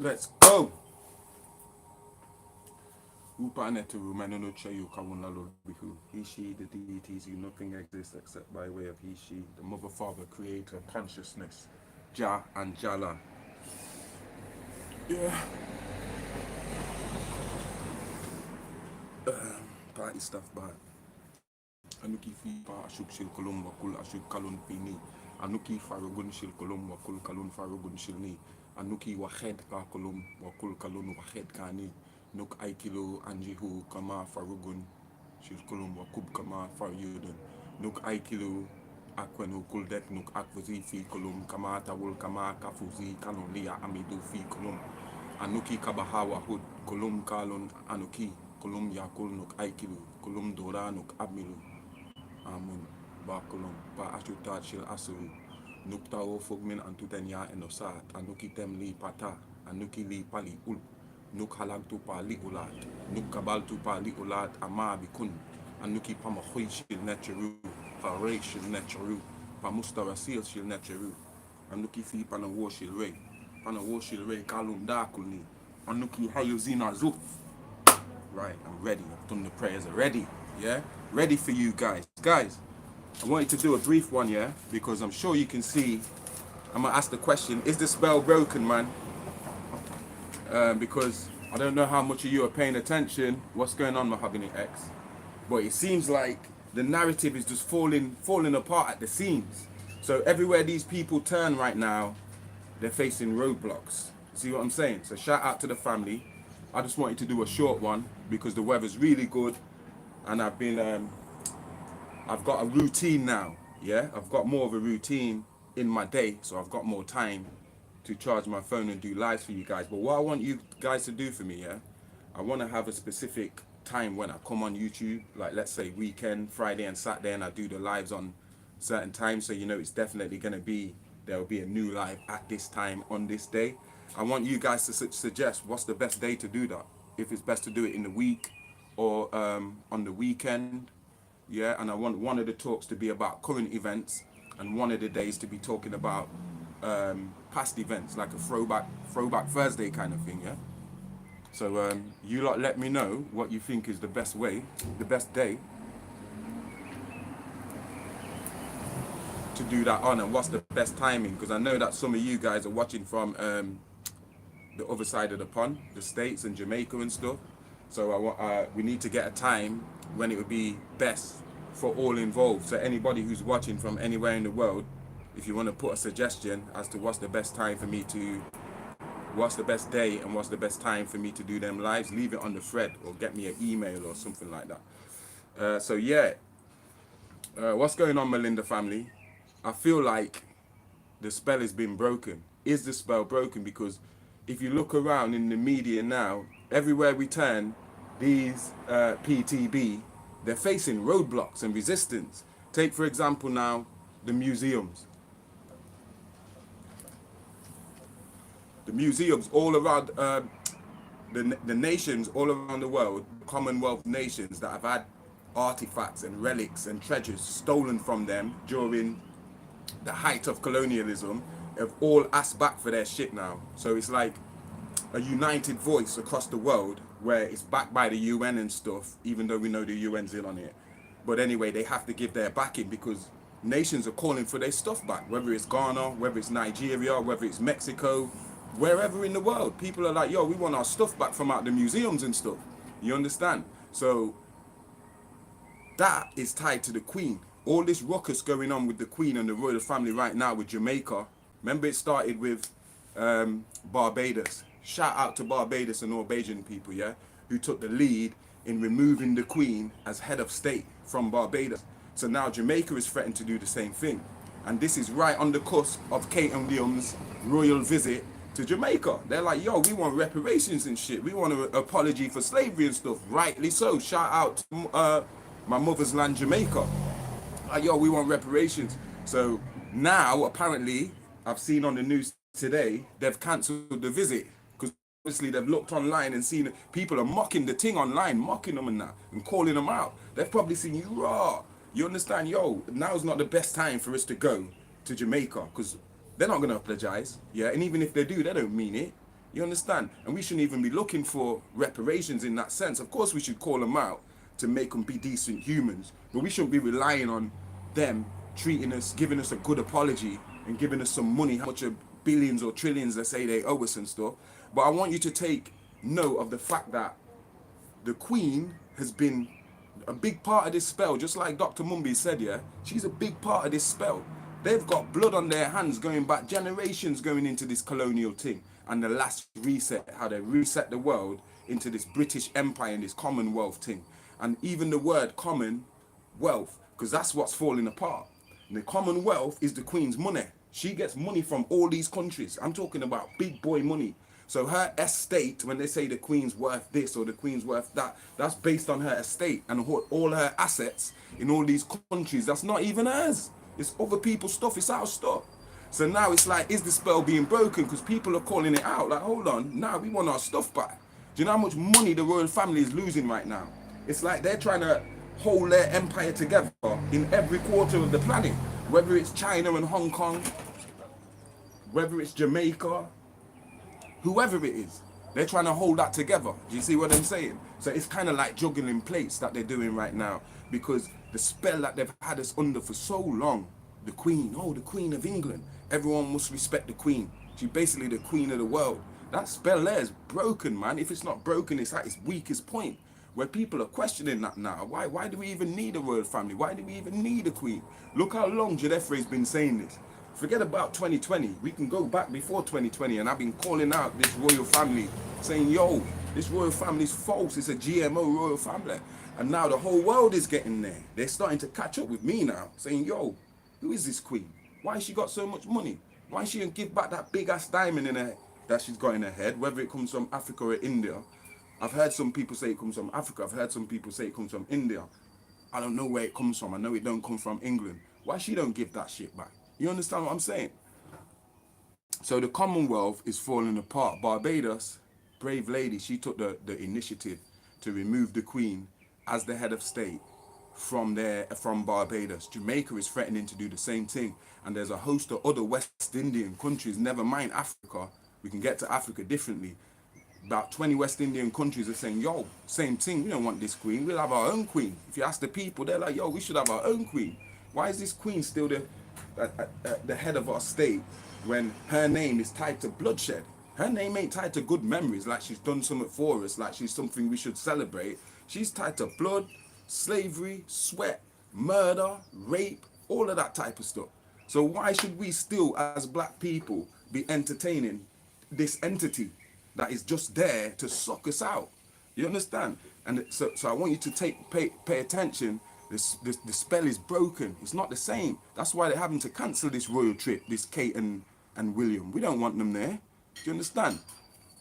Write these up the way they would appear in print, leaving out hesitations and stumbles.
Let's go. Upanetu Manono Chayu Kawunalo Bihu. He, she, the deities who nothing exists except by way of he, she, the mother, father, creator, consciousness, Jah and Jala. Yeah. Party stuff, but Anuki fi pa ashuk shil kolum wakul ashuk kalun pini. Anuki farugun shil kolum wakul kalun farugun shilni. Anuki wahed ka kolum wakul kalun wahed kani. Nuk aikilu anjihu kama farugun shil kolum wakub kama faryudun. Nuk aikilu akwenu kuldek nuk akwazi fi kolum kama tawul kama kafuzi kanun liya amidu fi kolum. Anuki kabahawa hud kolum kalun anuki kolum yakul nuk aikilu kolum dora nuk abmilu. Amun bakulum pa atutat shil asuru nukta o fogmin antutenya enosat anuki tem li pata anuki li pali ul nuk halagtu pa li ulat nuk kabaltu pa li ulat ama bikun anuki pamahoy shil necheru paray shil necheru pa mustarasil shil necheru anuki fi panawo shil rey kalum dakulni anuki hayuzina zuf. Right, I'm ready. I've done the prayers already. Yeah? Ready for you guys. Guys, I wanted to do a brief one, yeah? Because I'm sure you can see, I'm going to ask the question, is the spell broken, man? Because I don't know how much of you are paying attention. What's going on, Mahogany X? But it seems like the narrative is just falling apart at the seams. So everywhere these people turn right now, they're facing roadblocks. See what I'm saying? So shout out to the family. I just wanted to do a short one because the weather's really good, and I've got a routine now. Yeah, I've got more of a routine in my day, so I've got more time to charge my phone and do lives for you guys. But what I want you guys to do for me, yeah, I want to have a specific time when I come on YouTube, like let's say weekend, Friday and Saturday, and I do the lives on certain times, so you know it's definitely going to be, there will be a new live at this time on this day. I want you guys to suggest what's the best day to do that. If it's best to do it in the week or on the weekend, yeah. And I want one of the talks to be about current events, and one of the days to be talking about past events, like a throwback Thursday kind of thing, yeah. So you lot let me know what you think is the best way, the best day to do that on, and what's the best timing, because I know that some of you guys are watching from the other side of the pond, the States and Jamaica and stuff. So we need to get a time when it would be best for all involved. So anybody who's watching from anywhere in the world, if you want to put a suggestion as to what's the best time for me to, what's the best day and what's the best time for me to do them lives, leave it on the thread or get me an email or something like that. So yeah, what's going on, Melinda family? I feel like the spell has been broken. Is the spell broken? Because if you look around in the media now, everywhere we turn, these PTB, they're facing roadblocks and resistance. Take, for example, now, the museums. The museums all around the nations all around the world, Commonwealth nations that have had artifacts and relics and treasures stolen from them during the height of colonialism, have all asked back for their shit now. So it's like a united voice across the world where it's backed by the UN and stuff, even though we know the UN's in on it. But anyway, they have to give their backing because nations are calling for their stuff back, whether it's Ghana, whether it's Nigeria, whether it's Mexico, wherever in the world. People are like, yo, we want our stuff back from out the museums and stuff. You understand? So that is tied to the Queen. All this ruckus going on with the Queen and the royal family right now with Jamaica. Remember, it started with Barbados. Shout out to Barbados and all Bajan people, yeah, who took the lead in removing the Queen as head of state from Barbados. So now Jamaica is threatened to do the same thing. And this is right on the cusp of Kate and William's royal visit to Jamaica. They're like, yo, we want reparations and shit. We want an apology for slavery and stuff. Rightly so. Shout out to my mother's land, Jamaica. Like, yo, we want reparations. So now, apparently, I've seen on the news today, they've cancelled the visit. Because obviously they've looked online and seen people are mocking the thing online, mocking them and that, and calling them out. They've probably seen you raw. You understand? Yo, now's not the best time for us to go to Jamaica because they're not going to apologize. Yeah, and even if they do, they don't mean it. You understand? And we shouldn't even be looking for reparations in that sense. Of course, we should call them out to make them be decent humans, but we shouldn't be relying on them treating us, giving us a good apology and giving us some money, how much of billions or trillions they say they owe us and stuff. But I want you to take note of the fact that the Queen has been a big part of this spell, just like Dr. Mumbi said, yeah? She's a big part of this spell. They've got blood on their hands going back generations going into this colonial thing. And the last reset, how they reset the world into this British Empire and this Commonwealth thing. And even the word Commonwealth, because that's what's falling apart. And the Commonwealth is the Queen's money. She gets money from all these countries. I'm talking about big boy money. So her estate, when they say the Queen's worth this or the Queen's worth that, that's based on her estate and all her assets in all these countries. That's not even hers. It's other people's stuff. It's our stuff. So now it's like, is the spell being broken? Because people are calling it out. Like, hold on, now we want our stuff back. Do you know how much money the royal family is losing right now? It's like they're trying to hold their empire together in every quarter of the planet. Whether it's China and Hong Kong, whether it's Jamaica, whoever it is, they're trying to hold that together. Do you see what I'm saying? So it's kind of like juggling plates that they're doing right now, because the spell that they've had us under for so long, the Queen, oh, the Queen of England, everyone must respect the Queen. She's basically the Queen of the world. That spell there is broken, man. If it's not broken, it's at its weakest point, where people are questioning that now. Why do we even need a royal family? Why do we even need a Queen? Look how long Jedefre's been saying this. Forget about 2020. We can go back before 2020, and I've been calling out this royal family, saying, yo, this royal family is false. It's a GMO royal family. And now the whole world is getting there. They're starting to catch up with me now, saying, yo, who is this Queen? Why has she got so much money? Why she didn't give back that big ass diamond in her that she's got in her head, whether it comes from Africa or India? I've heard some people say it comes from Africa. I've heard some people say it comes from India. I don't know where it comes from. I know it don't come from England. Why she don't give that shit back? You understand what I'm saying? So the Commonwealth is falling apart. Barbados, brave lady, she took the initiative to remove the Queen as the head of state from Barbados. Jamaica is threatening to do the same thing. And there's a host of other West Indian countries, never mind Africa. We can get to Africa differently. About 20 West Indian countries are saying, yo, same thing, we don't want this Queen, we'll have our own Queen. If you ask the people, they're like, yo, we should have our own Queen. Why is this Queen still the head of our state when her name is tied to bloodshed? Her name ain't tied to good memories, like she's done something for us, like she's something we should celebrate. She's tied to blood, slavery, sweat, murder, rape, all of that type of stuff. So why should we still, as black people, be entertaining this entity that is just there to suck us out? You understand? And so I want you to pay attention. The spell is broken. It's not the same. That's why they're having to cancel this royal trip, this Kate and William. We don't want them there. Do you understand?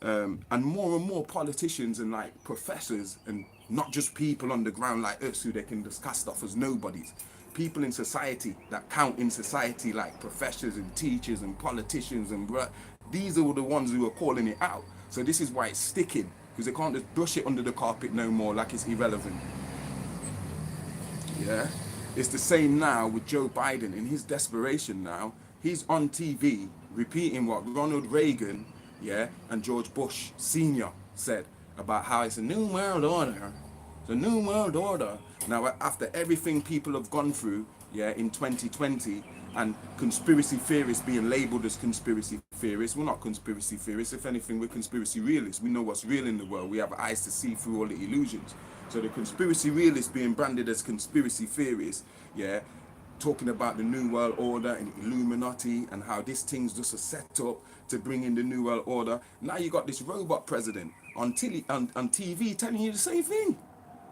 And more politicians and like professors, and not just people on the ground like us who they can just cast off as nobodies. People in society that count in society, like professors and teachers and politicians, and these are the ones who are calling it out. So this is why it's sticking, because they can't just brush it under the carpet no more like it's irrelevant. Yeah, it's the same now with Joe Biden. In his desperation now, he's on TV repeating what Ronald Reagan, yeah, and George Bush Sr. said about how it's a new world order. It's a new world order. Now, after everything people have gone through, yeah, in 2020, and conspiracy theorists being labeled as conspiracy theorists, we're not conspiracy theorists. If anything, we're conspiracy realists. We know what's real in the world. We have eyes to see through all the illusions. So the conspiracy realists being branded as conspiracy theorists, yeah, talking about the New World Order and Illuminati and how this thing's just a setup to bring in the New World Order. Now you got this robot president on TV telling you the same thing.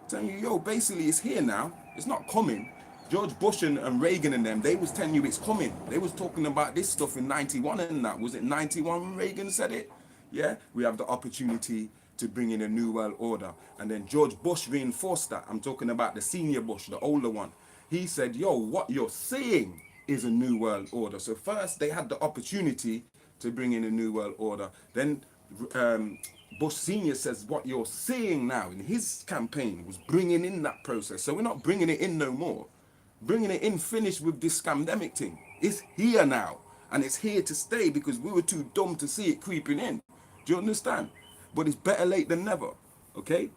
Telling you, yo, basically it's here now. It's not coming. George Bush and Reagan and them, they was telling you it's coming. They was talking about this stuff in 91 and that. Was it 91 when Reagan said it? Yeah, we have the opportunity to bring in a new world order. And then George Bush reinforced that. I'm talking about the senior Bush, the older one. He said, yo, what you're seeing is a new world order. So first they had the opportunity to bring in a new world order. Then Bush Sr. says what you're seeing now in his campaign was bringing in that process. So we're not bringing it in no more. Bringing it in, finished with this scamdemic thing. It's here now. And it's here to stay because we were too dumb to see it creeping in. Do you understand? But it's better late than never, okay?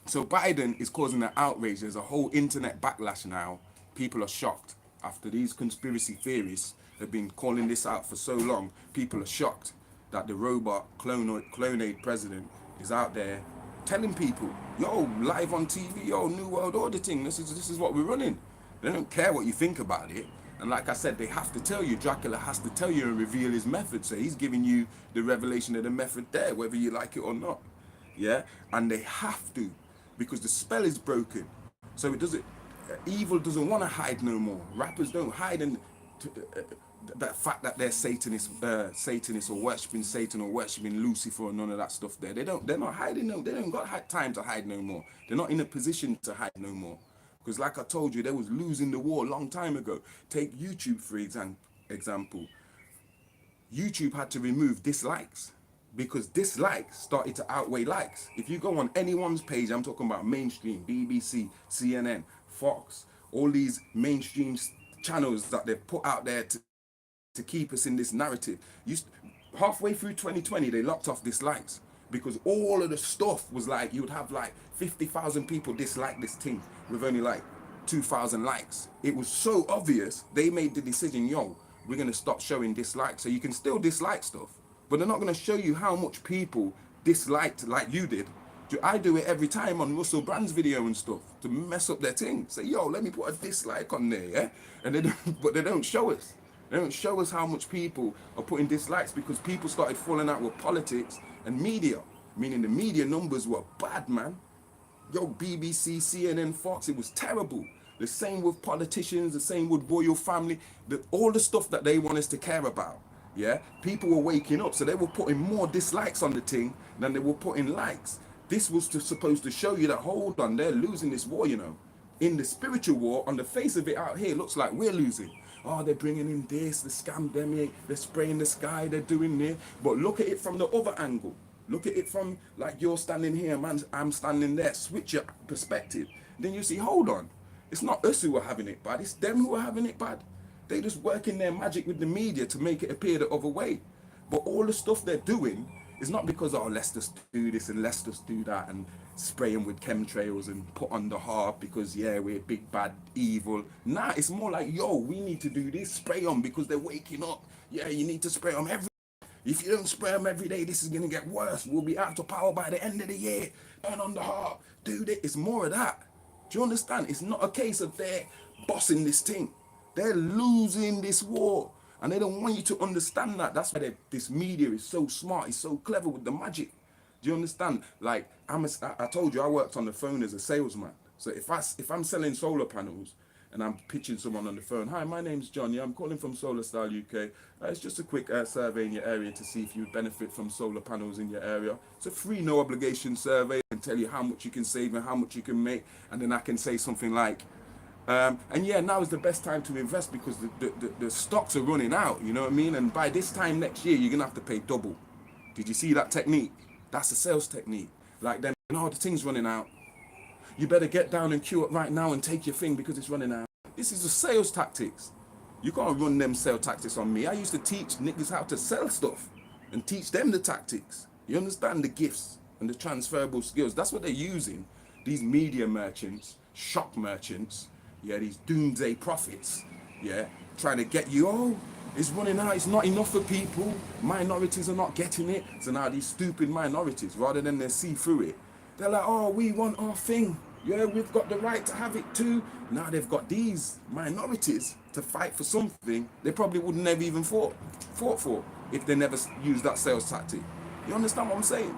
So Biden is causing an outrage. There's a whole internet backlash now. People are shocked. After these conspiracy theorists have been calling this out for so long, people are shocked that the robot cloned president is out there telling people, yo, live on TV, yo, New World Order thing, this is what we're running. They don't care what you think about it. And like I said, they have to tell you, Dracula has to tell you and reveal his method. So he's giving you the revelation of the method there, whether you like it or not. Yeah? And they have to, because the spell is broken. So it doesn't, evil doesn't want to hide no more. Rappers don't hide in that fact that they're Satanists or worshiping Satan or worshiping Lucifer or none of that stuff there. They're not hiding no, they don't got time to hide no more. They're not in a position to hide no more. Because like I told you, they was losing the war a long time ago. Take YouTube for example. YouTube had to remove dislikes because dislikes started to outweigh likes. If you go on anyone's page, I'm talking about mainstream, BBC, CNN, Fox, all these mainstream channels that they've put out there to keep us in this narrative. Halfway through 2020, they locked off dislikes because all of the stuff was like, you would have like 50,000 people dislike this thing with only like 2,000 likes. It was so obvious, they made the decision, yo, we're going to stop showing dislikes. So you can still dislike stuff, but they're not going to show you how much people disliked like you did. I do it every time on Russell Brand's video and stuff to mess up their thing. Say, yo, let me put a dislike on there, yeah? And they don't, but they don't show us. They don't show us how much people are putting dislikes because people started falling out with politics and media, meaning the media numbers were bad, man. Yo, BBC, CNN, Fox, it was terrible. The same with politicians, the same with royal family, all the stuff that they want us to care about. Yeah, people were waking up, so they were putting more dislikes on the thing than they were putting likes. This was supposed to show you that, hold on, they're losing this war, you know. In the spiritual war, on the face of it out here, it looks like we're losing. Oh, they're bringing in this, the scamdemic, they're spraying the sky, they're doing this. But look at it from the other angle. Look at it from, like, you're standing here, man, I'm standing there. Switch your perspective. Then you see, hold on. It's not us who are having it bad, it's them who are having it bad. They just working their magic with the media to make it appear the other way. But all the stuff they're doing is not because, oh, let's just do this and let's just do that and spray them with chemtrails and put on the harp because, yeah, we're big, bad, evil. Nah, it's more like, yo, we need to do this, spray them because they're waking up. Yeah, you need to spray them every day. If you don't spray them every day, this is going to get worse. We'll be out of power by the end of the year. Turn on the harp. Do this. It's more of that. Do you understand? It's not a case of they're bossing this thing. They're losing this war. And they don't want you to understand that. That's why this media is so smart. It's so clever with the magic. Do you understand? Like, I told you I worked on the phone as a salesman. So if I'm selling solar panels and I'm pitching someone on the phone, hi, my name's John. Yeah, I'm calling from Solar Style UK. It's just a quick survey in your area to see if you benefit from solar panels in your area. It's a free, no obligation survey and tell you how much you can save and how much you can make. And then I can say something like, and yeah, now is the best time to invest because the stocks are running out, you know what I mean? And by this time next year, you're going to have to pay double. Did you see that technique? That's a sales technique. Like then, oh, the thing's running out. You better get down and queue up right now and take your thing because it's running out. This is the sales tactics. You can't run them sales tactics on me. I used to teach niggas how to sell stuff and teach them the tactics. You understand the gifts and the transferable skills. That's what they're using. These media merchants, shop merchants, yeah, these doomsday prophets, yeah, trying to get you, oh, it's running out, it's not enough for people, minorities are not getting it. So now these stupid minorities, rather than they see through it, they're like, oh, we want our thing. Yeah, we've got the right to have it too. Now they've got these minorities to fight for something they probably would never even fought for if they never used that sales tactic. You understand what I'm saying?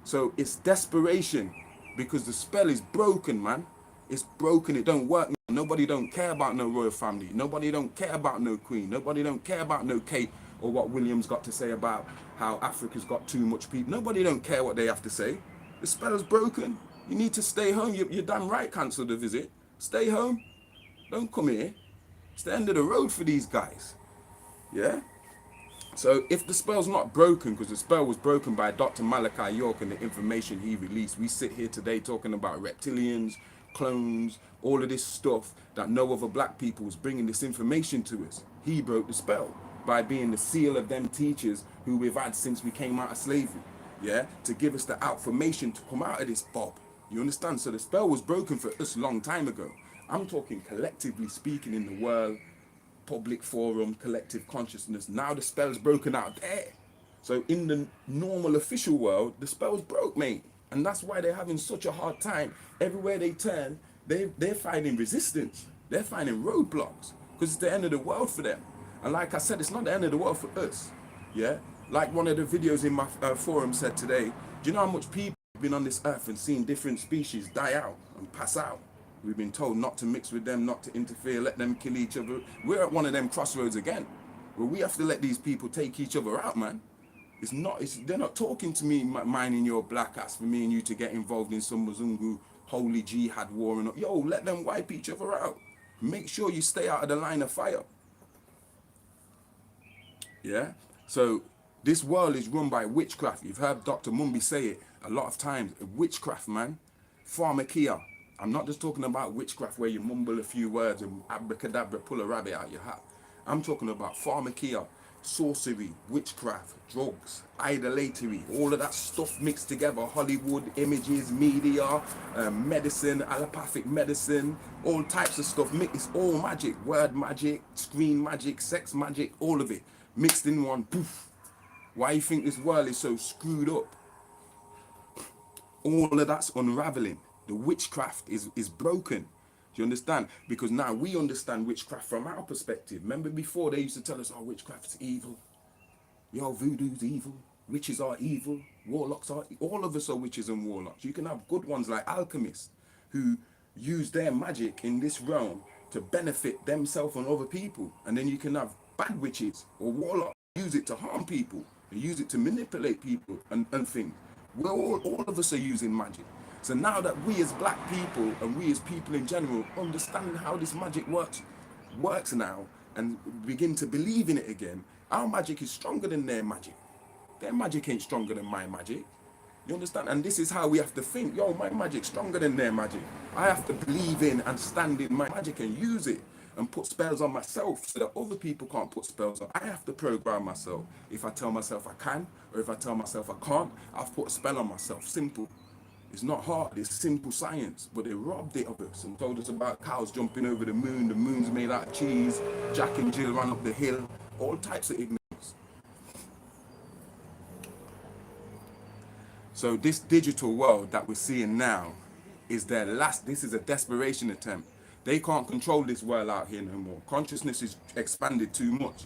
So it's desperation because the spell is broken, man. It's broken, it don't work. Nobody don't care about no royal family. Nobody don't care about no queen. Nobody don't care about no Kate or what William's got to say about how Africa's got too much people. Nobody don't care what they have to say. The spell is broken. You need to stay home. You're damn right, cancel the visit. Stay home. Don't come here. It's the end of the road for these guys. Yeah? So if the spell's not broken, because the spell was broken by Dr. Malachi York and the information he released, we sit here today talking about reptilians, clones, all of this stuff that no other black people was bringing this information to us. He broke the spell. by being the seal of them teachers who we've had since we came out of slavery, yeah, to give us the affirmation to come out of this bob. You understand? So the spell was broken for us a long time ago. I'm talking collectively speaking in the world, public forum, collective consciousness. Now the spell's broken out there. So in the normal official world, the spell's broke, mate. And that's why they're having such a hard time. Everywhere they turn, they're finding resistance. They're finding roadblocks because it's the end of the world for them. And like I said, it's not the end of the world for us. Yeah? Like one of the videos in my forum said today, do you know how much people have been on this earth and seen different species die out and pass out? We've been told not to mix with them, not to interfere, let them kill each other. We're at one of them crossroads again, where we have to let these people take each other out, man. They're not talking to me, mining your black ass for me and you to get involved in some Mzungu holy jihad war. And yo, let them wipe each other out. Make sure you stay out of the line of fire. Yeah? So this world is run by witchcraft. You've heard Dr. Mumbi say it a lot of times. Witchcraft, man. Pharmakia. I'm not just talking about witchcraft where you mumble a few words and abracadabra, pull a rabbit out your hat. I'm talking about pharmakia, sorcery, witchcraft, drugs, idolatry, all of that stuff mixed together. Hollywood, images, media, medicine, allopathic medicine, all types of stuff. It's all magic. Word magic, screen magic, sex magic, all of it mixed in one. Poof. Why you think this world is so screwed up? All of that's unraveling. The witchcraft is broken. Do you understand? Because now we understand witchcraft from our perspective. Remember before they used to tell us, oh, witchcraft's evil. Yo, voodoo's evil. Witches are evil. Warlocks are... All of us are witches and warlocks. You can have good ones like alchemists who use their magic in this realm to benefit themselves and other people. And then you can have bad witches or warlocks who use it to harm people and use it to manipulate people and things. We're all of us are using magic. So now that we as black people and we as people in general understand how this magic works now and begin to believe in it again, our magic is stronger than their magic. Their magic ain't stronger than my magic. You understand? And this is how we have to think. Yo, my magic's stronger than their magic. I have to believe in and stand in my magic and use it and put spells on myself so that other people can't put spells on. I have to program myself. If I tell myself I can, or if I tell myself I can't, I've put a spell on myself. Simple. It's not hard, it's simple science, but they robbed it of us and told us about cows jumping over the moon's made out of cheese, Jack and Jill ran up the hill, all types of ignorance. So this digital world that we're seeing now is their last, this is a desperation attempt. They can't control this world out here no more. Consciousness is expanded too much.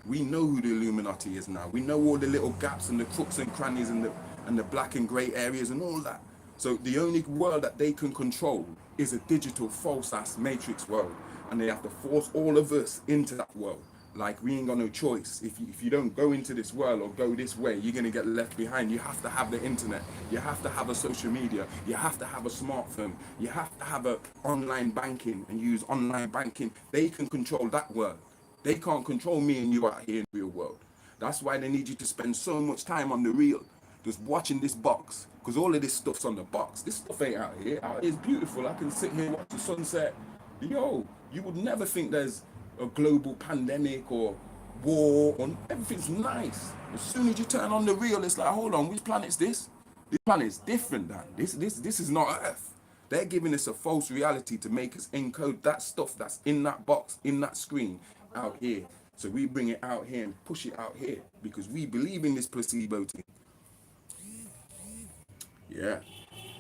We know who the Illuminati is now. We know all the little gaps and the crooks and crannies and the black and grey areas and all that. So the only world that they can control is a digital false-ass matrix world. And they have to force all of us into that world. Like, we ain't got no choice. If you don't go into this world or go this way, you're going to get left behind. You have to have the internet. You have to have a social media. You have to have a smartphone. You have to have a online banking and use online banking. They can control that world. They can't control me and you out here in the real world. That's why they need you to spend so much time on the real, just watching this box. Because all of this stuff's on the box. This stuff ain't out here. Out here is beautiful. I can sit here and watch the sunset. Yo, you would never think there's a global pandemic or war, or everything's nice. As soon as you turn on the real, it's like, hold on, which planet's this? This planet's different, Dan. This is not Earth. They're giving us a false reality to make us encode that stuff that's in that box, in that screen, out here. So we bring it out here and push it out here because we believe in this placebo thing. Yeah.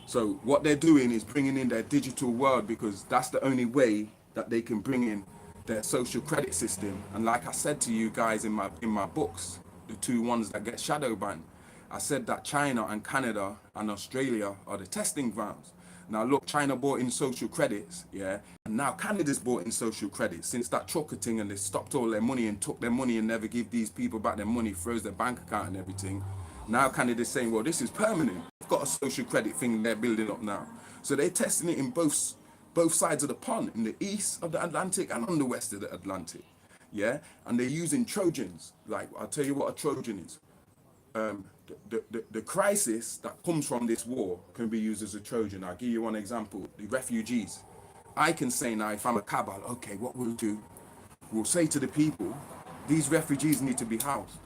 So what they're doing is bringing in their digital world because that's the only way that they can bring in their social credit system. And like I said to you guys in my books, the two ones that get shadow banned, I said that China and Canada and Australia are the testing grounds. Now look, China bought in social credits, yeah, and now Canada's bought in social credits since that trucker thing, and they stopped all their money and took their money and never give these people back their money, froze their bank account and everything. Now Canada's saying, well, this is permanent. They've got a social credit thing they're building up now. So they're testing it in both sides of the pond, in the east of the Atlantic and on the west of the Atlantic, yeah? And they're using Trojans. Like, I'll tell you what a Trojan is. The crisis that comes from this war can be used as a Trojan. I'll give you one example. The refugees. I can say now, if I'm a cabal, okay, what we'll do, we'll say to the people, These refugees need to be housed.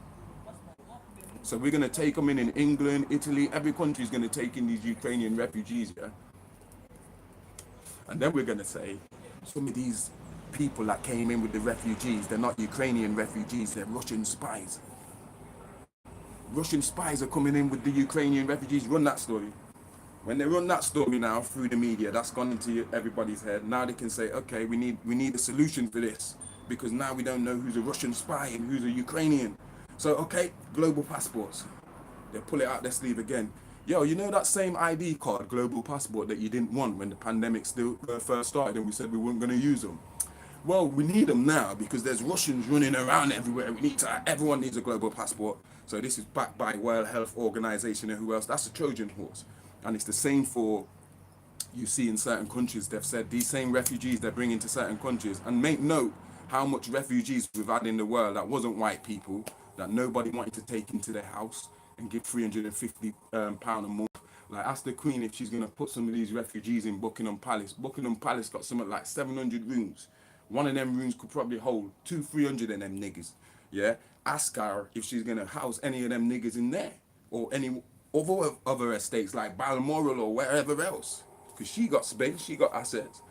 So we're going to take them in England, Italy, every country is going to take in these Ukrainian refugees, yeah? And then we're going to say, some of these people that came in with the refugees, they're not Ukrainian refugees, they're Russian spies. Russian spies are coming in with the Ukrainian refugees. Run that story. When they run that story now through the media, that's gone into everybody's head. Now they can say, okay, we need a solution for this, because now we don't know who's a Russian spy and who's a Ukrainian. So, okay, global passports. They pull it out their sleeve again. Yo, you know that same ID card, global passport, that you didn't want when the pandemic still first started and we said we weren't going to use them? Well, we need them now because there's Russians running around everywhere. Everyone needs a global passport. So this is backed by World Health Organization and who else? That's a Trojan horse. And it's the same for, you see in certain countries, they've said these same refugees they're bringing to certain countries. And make note how much refugees we've had in the world that wasn't white people, that nobody wanted to take into their house and give £350 a month. Like, ask the Queen if she's going to put some of these refugees in Buckingham Palace. Buckingham Palace got something like 700 rooms. One of them rooms could probably hold 200-300 of them niggas. Yeah? Ask her if she's going to house any of them niggas in there. Or any other estates like Balmoral or wherever else. Because she got space, she got assets.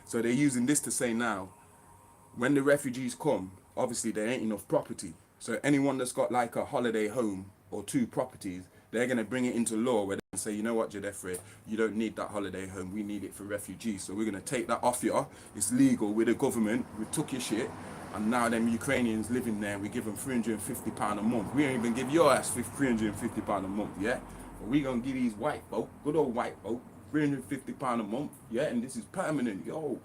So they're using this to say now, when the refugees come, obviously there ain't enough property. So anyone that's got like a holiday home or 2 properties, they're going to bring it into law where they can say, you know what, Jadefre, you don't need that holiday home. We need it for refugees. So we're going to take that off you. It's legal with the government. We took your shit. And now them Ukrainians living there, we give them £350 a month. We ain't even give your ass £350 a month, yeah? But we going to give these white folk, good old white folk, £350 a month, yeah? And this is permanent. Yo,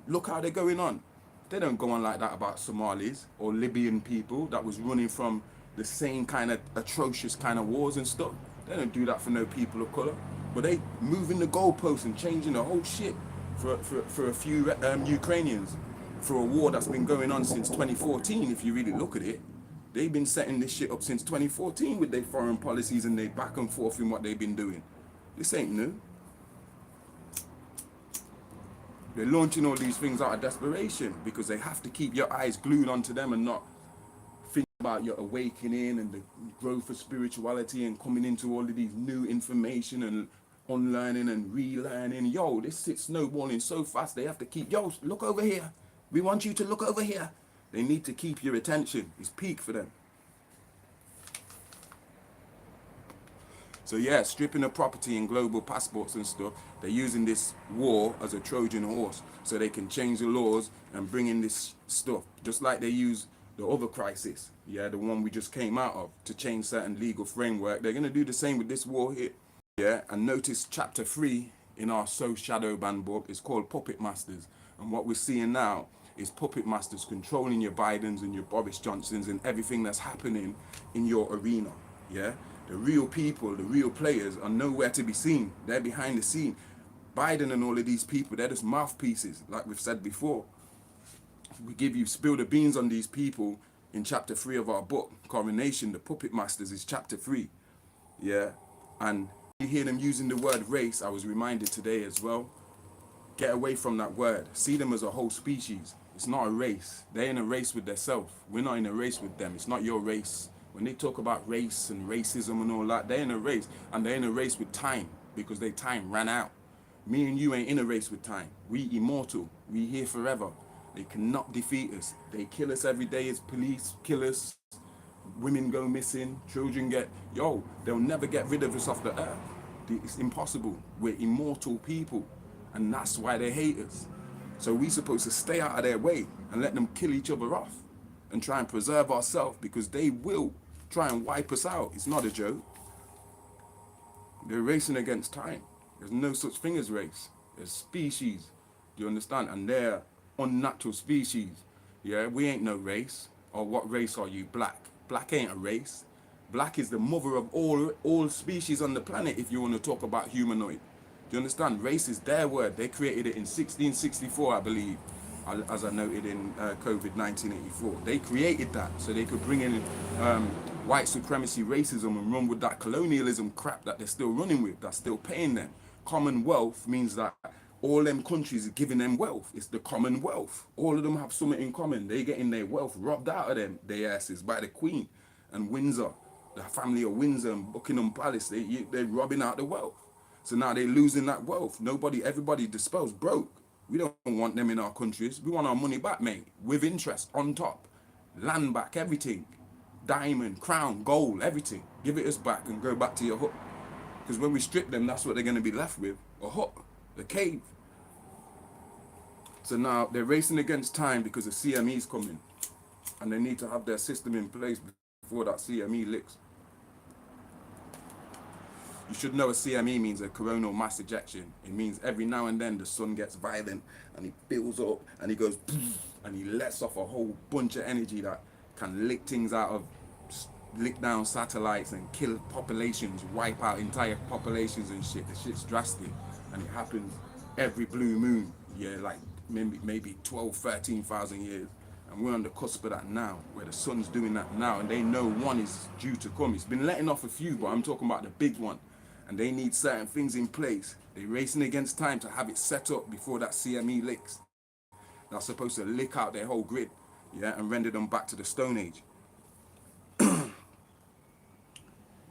look how they're going on. They don't go on like that about Somalis or Libyan people that was running from the same kind of atrocious kind of wars and stuff. They don't do that for no people of color. But they moving the goalposts and changing the whole shit for a few Ukrainians, for a war that's been going on since 2014. If you really look at it, they've been setting this shit up since 2014 with their foreign policies and their back and forth in what they've been doing. This ain't new. They're launching all these things out of desperation because they have to keep your eyes glued onto them and not think about your awakening and the growth of spirituality and coming into all of these new information and unlearning and relearning. Yo, this shit's snowballing so fast. They have to keep, yo, look over here. We want you to look over here. They need to keep your attention. It's peak for them. So yeah, stripping of property and global passports and stuff, they're using this war as a Trojan horse so they can change the laws and bring in this stuff. Just like they use the other crisis, yeah, the one we just came out of, to change certain legal framework. They're going to do the same with this war here. Yeah, and notice chapter 3 in our So Shadow Band book is called Puppet Masters. And what we're seeing now is puppet masters controlling your Bidens and your Boris Johnsons and everything that's happening in your arena, yeah? The real people, the real players are nowhere to be seen. They're behind the scene. Biden and all of these people, they're just mouthpieces, like we've said before. We spill the beans on these people in chapter 3 of our book, Coronation. The Puppet Masters is chapter 3, yeah? And you hear them using the word race, I was reminded today as well. Get away from that word. See them as a whole species. It's not a race. They're in a race with themselves. We're not in a race with them. It's not your race. When they talk about race and racism and all that, they're in a race. And they're in a race with time because their time ran out. Me and you ain't in a race with time. We immortal. We here forever. They cannot defeat us. They kill us every day as police, kill us. Women go missing. Children get... Yo, they'll never get rid of us off the earth. It's impossible. We're immortal people. And that's why they hate us. So we're supposed to stay out of their way and let them kill each other off and try and preserve ourselves because they will try and wipe us out. It's not a joke. They're racing against time. There's no such thing as race. There's species. Do you understand? And they're unnatural species. Yeah, we ain't no race. Or what race are you? Black. Black ain't a race. Black is the mother of all species on the planet if you want to talk about humanoid. Do you understand? Race is their word. They created it in 1664, I believe, as I noted in COVID 1984. They created that so they could bring in white supremacy racism and run with that colonialism crap that they're still running with, that's still paying them. Commonwealth means that all them countries are giving them wealth. It's the commonwealth. All of them have something in common. They getting their wealth robbed out of them, their asses, by the Queen and Windsor, the family of Windsor and Buckingham Palace. They're robbing out the wealth. So now they're losing that wealth. Everybody disposed, broke. We don't want them in our countries. We want our money back, mate, with interest on top. Land back, everything. Diamond, crown, gold, everything. Give it us back and go back to your hut. Because when we strip them, that's what they're going to be left with. A hut, a cave. So now they're racing against time because the CME's coming. And they need to have their system in place before that CME licks. You should know a CME means a coronal mass ejection. It means every now and then the sun gets violent and he fills up and he goes and he lets off a whole bunch of energy that can lick things out of, lick down satellites and kill populations, wipe out entire populations and shit. The shit's drastic and it happens every blue moon. Yeah, like maybe 12, 13,000 years. And we're on the cusp of that now, where the sun's doing that now, and they know one is due to come. It's been letting off a few, but I'm talking about the big one. And they need certain things in place. They're racing against time to have it set up before that CME licks. That's supposed to lick out their whole grid, yeah, and render them back to the Stone Age.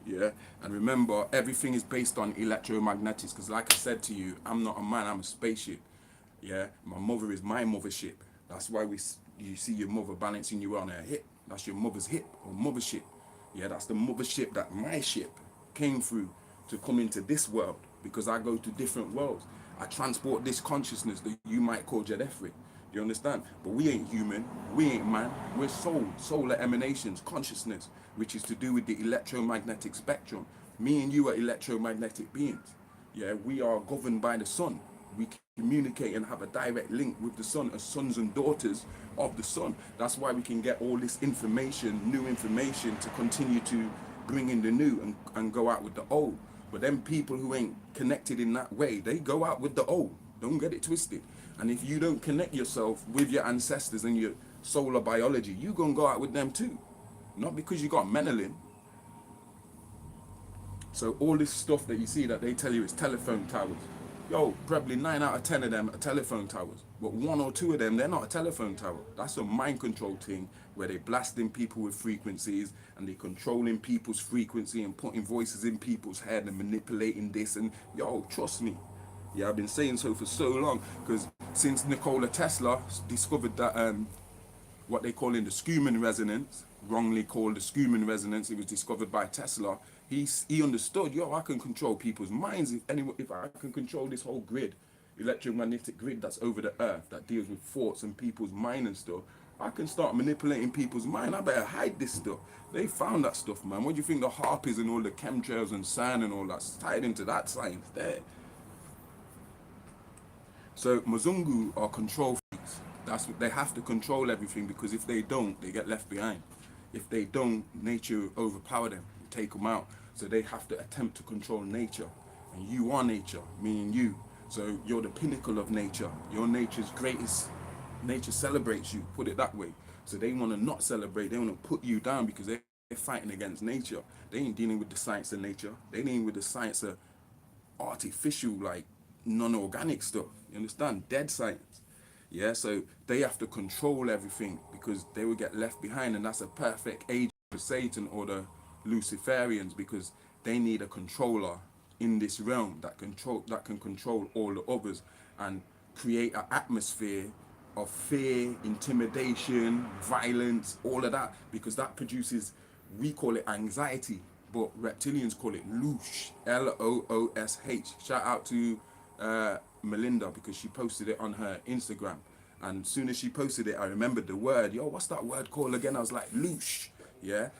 Yeah, and remember, everything is based on electromagnetics, because like I said to you, I'm not a man, I'm a spaceship. Yeah, my mother is my mothership. That's why you see your mother balancing you on her hip. That's your mother's hip or mothership. Yeah, that's the mothership that my ship came through to come into this world, because I go to different worlds. I transport this consciousness that you might call Jedefri. You understand? But we ain't human, we ain't man, we're soul, solar emanations, consciousness, which is to do with the electromagnetic spectrum. Me and you are electromagnetic beings. Yeah, we are governed by the sun. We communicate and have a direct link with the sun as sons and daughters of the sun. That's why we can get all this information, new information, to continue to bring in the new and go out with the old. But them people who ain't connected in that way, they go out with the old. Don't get it twisted. And if you don't connect yourself with your ancestors and your solar biology, you gonna go out with them too. Not because you got melanin. So all this stuff that you see that they tell you is telephone towers. Yo, probably 9 out of 10 of them are telephone towers. But 1 or 2 of them, they're not a telephone tower. That's a mind control thing where they blasting people with frequencies and they controlling people's frequency and putting voices in people's head and manipulating this. And yo, trust me. Yeah, I've been saying so for so long, because since Nikola Tesla discovered that what they call in the Schumann resonance, wrongly called the Schumann resonance, it was discovered by Tesla. He understood, yo, I can control people's minds. If I can control this whole grid, electromagnetic grid that's over the earth, that deals with thoughts and people's mind and stuff, I can start manipulating people's mind. I better hide this stuff. They found that stuff, man. What do you think the harpies and all the chemtrails and sand and all that's tied into that science there? So Mzungu are control freaks. That's what they have to control everything, because if they don't, they get left behind. If they don't, nature overpower them, take them out. So they have to attempt to control nature. And you are nature, meaning you. So you're the pinnacle of nature. You're nature's greatest. Nature celebrates you, put it that way. So they want to not celebrate. They want to put you down because they're fighting against nature. They ain't dealing with the science of nature. They dealing with the science of artificial, like non-organic stuff. You understand? Dead science. Yeah, so they have to control everything because they will get left behind, and that's a perfect age for Satan or the Luciferians, because they need a controller in this realm that can control all the others and create an atmosphere of fear, intimidation, violence, all of that, because that produces, we call it anxiety, but reptilians call it loosh, L-O-O-S-H. Shout out to Melinda, because she posted it on her Instagram, and as soon as she posted it, I remembered the word. Yo, what's that word called again? I was like, loosh. Yeah,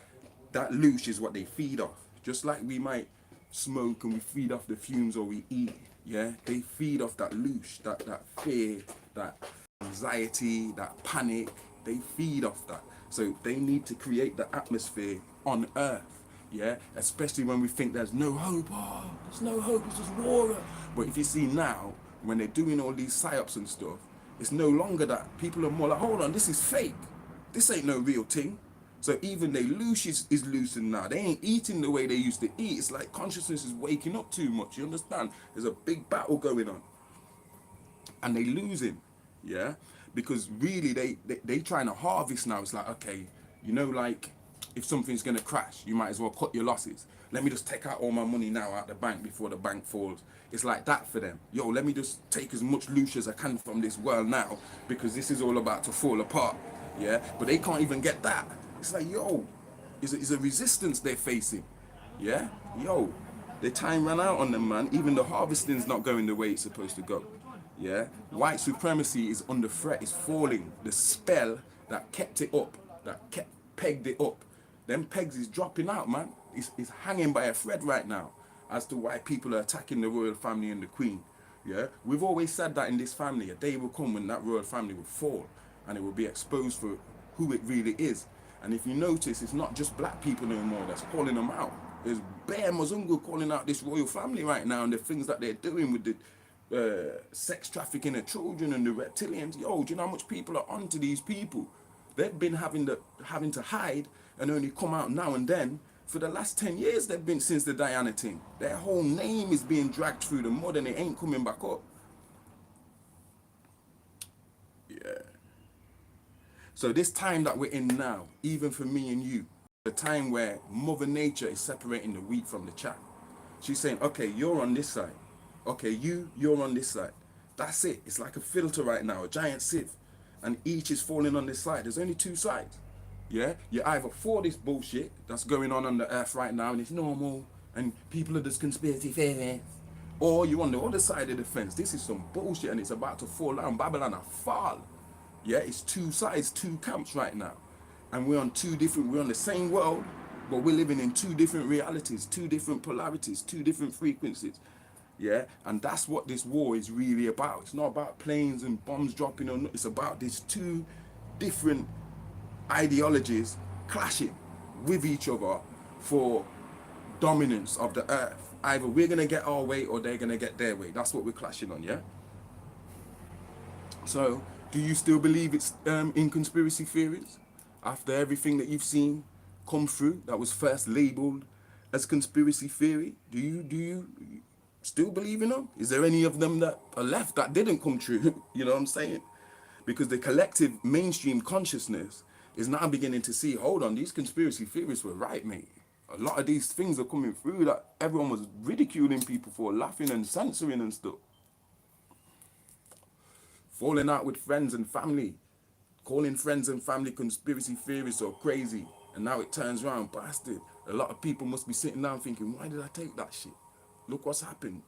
that loosh is what they feed off, just like we might smoke and we feed off the fumes, or we eat. Yeah, they feed off that loosh, that fear, that anxiety, that panic. They feed off that. So they need to create the atmosphere on earth. Yeah, especially when we think there's no hope. Oh, there's no hope, it's just war. But if you see now, when they're doing all these psyops and stuff, it's no longer that. People are more like, hold on, this is fake. This ain't no real thing. So even they loose is loosened now. They ain't eating the way they used to eat. It's like consciousness is waking up too much. You understand? There's a big battle going on. and they losing, yeah, because really they trying to harvest now. It's like, okay, you know, like if something's gonna crash, you might as well cut your losses. Let me just take out all my money now out the bank before the bank falls. It's like that for them. Yo, let me just take as much loot as I can from this world now, because this is all about to fall apart, yeah. But they can't even get that. It's like, yo, is a resistance they're facing, yeah. Yo, their time ran out on them, man. Even the harvesting's not going the way it's supposed to go. Yeah, white supremacy is under threat. It's falling. The spell that kept it up, that kept pegged it up, them pegs is dropping out, man. It's hanging by a thread right now as to why people are attacking the royal family and the queen. Yeah, we've always said that in this family, a day will come when that royal family will fall and it will be exposed for who it really is. And if you notice, it's not just black people anymore that's calling them out. There's Bear Mzungu calling out this royal family right now and the things that they're doing with the sex trafficking of children and the reptilians. Yo, do you know how much people are onto these people? They've been having to hide and only come out now and then. For the last 10 years they've been, since the Diana thing. Their whole name is being dragged through the mud and it ain't coming back up. Yeah. So this time that we're in now, even for me and you, the time where Mother Nature is separating the wheat from the chaff. She's saying, okay, you're on this side. Okay, you're on this side. That's it. It's like a filter right now, a giant sieve. And each is falling on this side. There's only two sides. Yeah? You're either for this bullshit that's going on the earth right now and it's normal and people are just conspiracy theories, or you're on the other side of the fence. This is some bullshit and it's about to fall down. Babylon are fall. Yeah, it's two sides, two camps right now. And we're on the same world, but we're living in two different realities, two different polarities, two different frequencies. Yeah, and that's what this war is really about. It's not about planes and bombs dropping on. It's about these two different ideologies clashing with each other for dominance of the earth. Either we're gonna get our way or they're gonna get their way. That's what we're clashing on, yeah. So, do you still believe it's in conspiracy theories after everything that you've seen come through that was first labeled as conspiracy theory? Do you still believe in them? Is there any of them that are left that didn't come true? You know what I'm saying? Because the collective mainstream consciousness is now beginning to see, hold on, these conspiracy theories were right, mate. A lot of these things are coming through that everyone was ridiculing people for, laughing and censoring and stuff. Falling out with friends and family, calling friends and family conspiracy theorists or crazy. And now it turns around, bastard. A lot of people must be sitting down thinking, why did I take that shit? Look what's happened.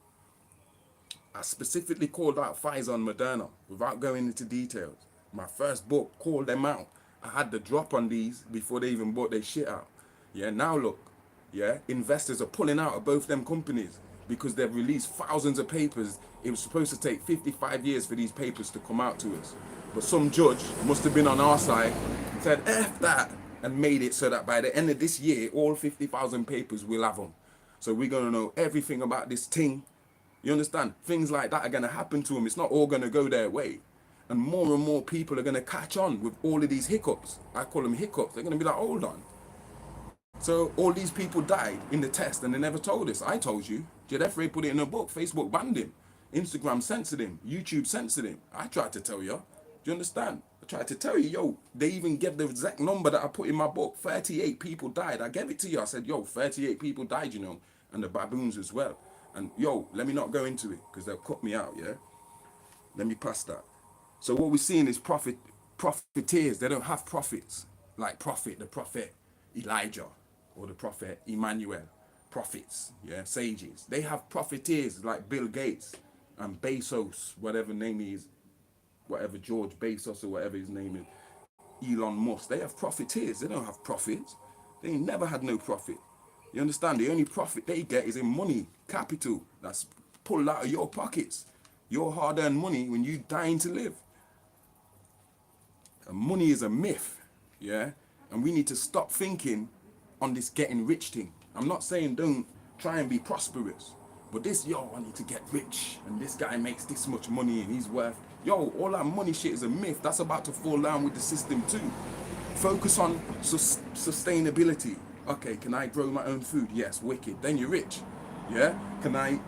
I specifically called out Pfizer and Moderna without going into details. My first book called them out. I had the drop on these before they even bought their shit out. Yeah, now look, yeah, investors are pulling out of both them companies because they've released thousands of papers. It was supposed to take 55 years for these papers to come out to us. But some judge must have been on our side and said, F that, and made it so that by the end of this year, all 50,000 papers will have them. So we're going to know everything about this thing. You understand? Things like that are going to happen to them. It's not all going to go their way. And more people are going to catch on with all of these hiccups. I call them hiccups. They're going to be like, hold on. So all these people died in the test and they never told us. I told you. Jedefre put it in a book. Facebook banned him. Instagram censored him. YouTube censored him. I tried to tell you. Do you understand? I tried to tell you, yo, they even gave the exact number that I put in my book. 38 people died. I gave it to you. I said, yo, 38 people died, you know, and the baboons as well. And yo, let me not go into it because they'll cut me out, yeah? Let me pass that. So what we're seeing is profiteers. They don't have prophets like the prophet Elijah or the prophet Emmanuel. Prophets, yeah, sages. They have profiteers like Bill Gates and Bezos, whatever name he is, whatever George Bezos or whatever his name is, Elon Musk. They have profiteers. They don't have prophets. They ain't never had no profit. You understand? The only profit they get is in money, capital that's pulled out of your pockets, your hard-earned money when you dying to live. And money is a myth, yeah? And we need to stop thinking on this getting rich thing. I'm not saying don't try and be prosperous, but this, yo, I need to get rich, and this guy makes this much money and he's worth, yo, all that money shit is a myth. That's about to fall down with the system too. Focus on sustainability. Okay, can I grow my own food? Yes, wicked. Then you're rich, yeah? Can I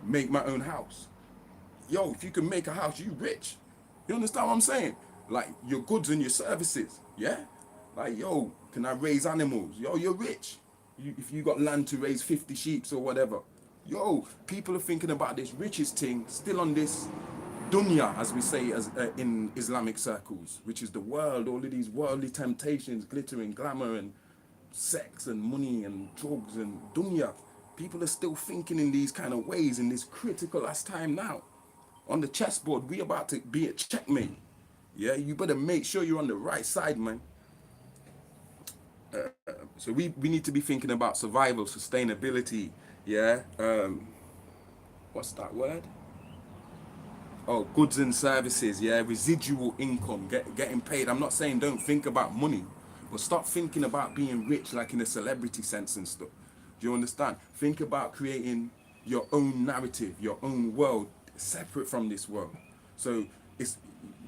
make my own house? yo, if you can make a house, you rich. You understand what I'm saying? Like your goods and your services, yeah? Like, yo, can I raise animals? Yo, you're rich. If you got land to raise 50 sheep or whatever. Yo, people are thinking about this richest thing, still on this dunya, as we say as in Islamic circles, which is the world, all of these worldly temptations, glitter and glamour and sex and money and drugs and dunya. People are still thinking in these kind of ways in this critical last time now. On the chessboard, we about to be at checkmate. Yeah, you better make sure you're on the right side, man. So we need to be thinking about survival, sustainability. Yeah. What's that word? Oh, goods and services. Yeah, residual income, getting paid. I'm not saying don't think about money, but stop thinking about being rich like in a celebrity sense and stuff. Do you understand? Think about creating your own narrative, your own world, separate from this world. So it's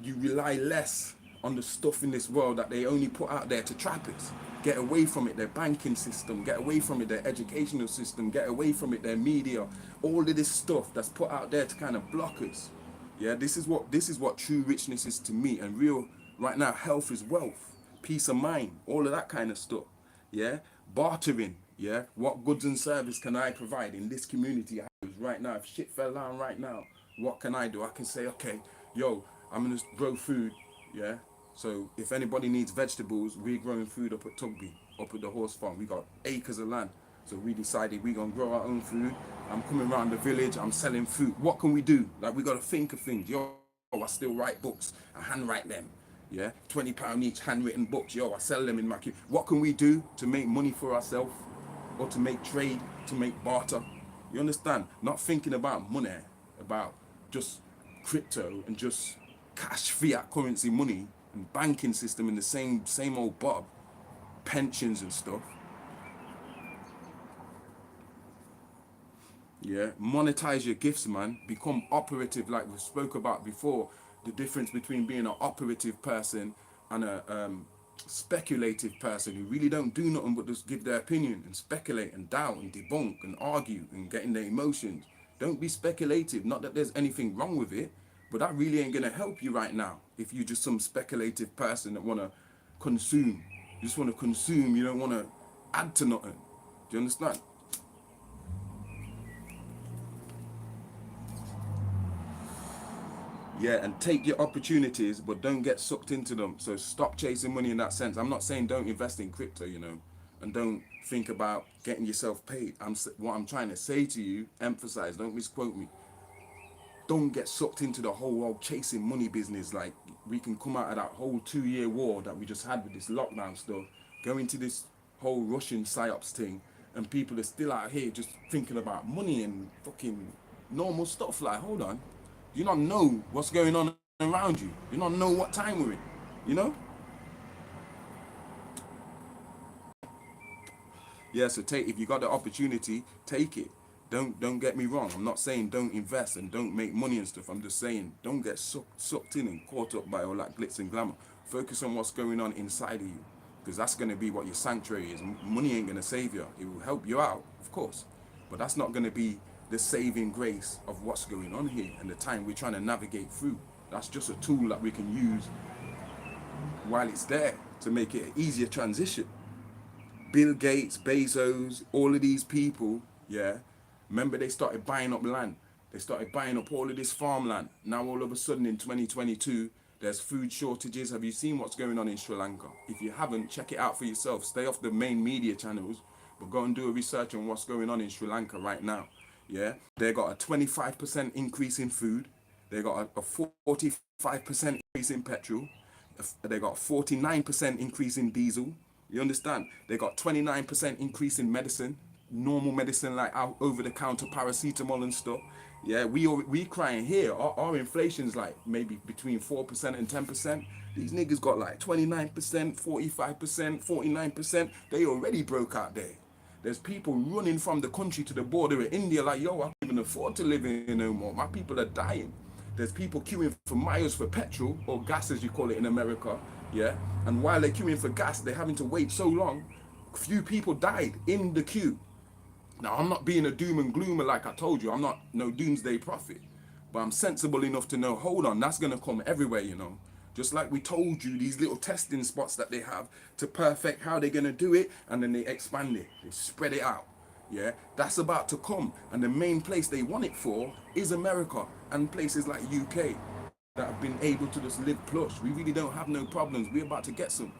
you rely less on the stuff in this world that they only put out there to trap us. Get away from it, their banking system, get away from it, their educational system, get away from it, their media, all of this stuff that's put out there to kind of block us. Yeah, this is what true richness is to me. And real right now, health is wealth, peace of mind, all of that kind of stuff. Yeah, bartering. Yeah, what goods and service can I provide in this community right now? If shit fell down right now, what can I do? I can say, okay, yo, I'm gonna grow food. Yeah. So if anybody needs vegetables, we're growing food up at Tugby, up at the horse farm. We got acres of land. So we decided we're gonna grow our own food. I'm coming around the village, I'm selling food. What can we do? Like we gotta think of things. Yo, I still write books. I handwrite them. Yeah, £20 each handwritten books. Yo, I sell them in my queue. What can we do to make money for ourselves? Or to make trade, to make barter? You understand? Not thinking about money, about just crypto and just cash fiat currency money and banking system in the same old bob, pensions and stuff. Yeah, monetize your gifts, man. Become operative, like we spoke about before. The difference between being an operative person and a speculative person who really don't do nothing but just give their opinion and speculate and doubt and debunk and argue and get in their emotions. Don't be speculative. Not that there's anything wrong with it, but that really ain't gonna help you right now. If you're just some speculative person that wanna consume, you just wanna consume. You don't wanna add to nothing. Do you understand? Yeah, and take your opportunities, but don't get sucked into them. So stop chasing money in that sense. I'm not saying don't invest in crypto, and don't think about getting yourself paid. What I'm trying to say to you, emphasize, don't misquote me. Don't get sucked into the whole chasing money business. Like we can come out of that whole 2-year war that we just had with this lockdown stuff, go into this whole Russian psyops thing, and people are still out here just thinking about money and fucking normal stuff. Like, hold on, you don't know what's going on around you. You don't know what time we're in. You know? Yeah, so if you got the opportunity, take it. Don't get me wrong. I'm not saying don't invest and don't make money and stuff. I'm just saying don't get sucked in and caught up by all that glitz and glamour. Focus on what's going on inside of you, because that's going to be what your sanctuary is. Money ain't going to save you. It will help you out, of course, but that's not going to be the saving grace of what's going on here and the time we're trying to navigate through. That's just a tool that we can use while it's there to make it an easier transition. Bill Gates, Bezos, all of these people, yeah, remember they started buying up land. They started buying up all of this farmland. Now all of a sudden in 2022, there's food shortages. Have you seen what's going on in Sri Lanka? If you haven't, check it out for yourself. Stay off the main media channels, but go and do a research on what's going on in Sri Lanka right now. Yeah, they got a 25% increase in food. They got a 45% increase in petrol. They got a 49% increase in diesel. You understand? They got 29% increase in medicine, normal medicine like over-the-counter paracetamol and stuff. Yeah, we crying here. Our inflation's like maybe between 4% and 10%. These niggas got like 29%, 45%, 49%. They already broke out there. There's people running from the country to the border of India like, yo, I can't even afford to live in no more. My people are dying. There's people queuing for miles for petrol, or gas as you call it in America, yeah? And while they're queuing for gas, they're having to wait so long. Few people died in the queue. Now, I'm not being a doom and gloomer like I told you. I'm not no doomsday prophet. But I'm sensible enough to know, hold on, that's going to come everywhere, you know. Just like we told you, these little testing spots that they have to perfect how they're going to do it, and then they expand it, they spread it out. Yeah, that's about to come. And the main place they want it for is America and places like UK that have been able to just live plush. We really don't have no problems. We're about to get some.